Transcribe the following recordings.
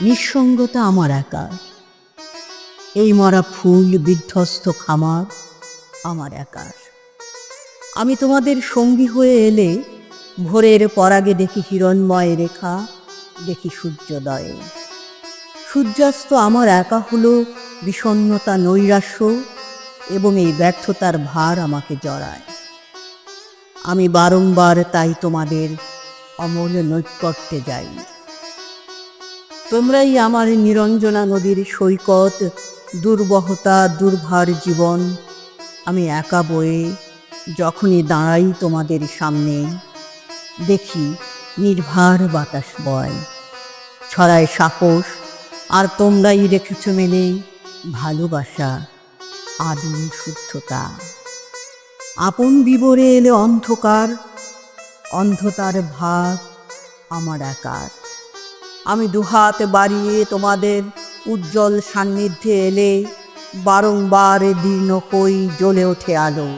নিঃসঙ্গতা আমার একা, এই মরা ফুল বিধ্বস্ত খামার আমার একার। আমি তোমাদের সঙ্গী হয়ে এলে ভোরের পরাগে দেখি হিরণময় রেখা, দেখি সূর্যোদয়। সূর্যাস্ত আমার একা হলো বিষণ্ণতা, নৈরাশ্য এবং এই ব্যর্থতার ভার আমাকে জড়ায়। আমি বারংবার তাই তোমাদের অমল নৈকট্যে যাই। তোমরাই আমার নিরঞ্জনা নদীর সৈকত, দুর্বহতা দুর্ভার জীবন আমি একা বয়ে যখনই দাঁড়াই তোমাদের সামনে, দেখি নির্ভার বাতাস বয়, ছড়ায় সাহস, আর তোমরাই রেখেছ মেলে ভালোবাসা, আদিম শুদ্ধতা। আপন বিবরে এলে অন্ধকার, অন্ধতার ভাগ আমার একার। আমি দুহাত বাড়িয়ে তোমাদের উজ্জ্বল সান্নিধ্যে এলে বারংবার দীর্ণ হই, জ্বলে ওঠে আলো।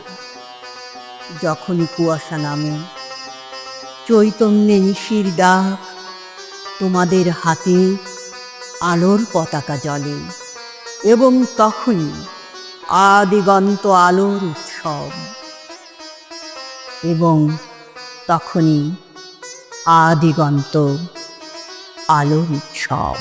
যখনই কুয়াশা নামে, চৈতন্যে নিশির ডাক, তোমাদের হাতে আলোর পতাকা জ্বলে, এবং তখনই আদিগন্ত আলোর উৎসব, এবং তখনই আদিগন্ত আলোর উৎসব।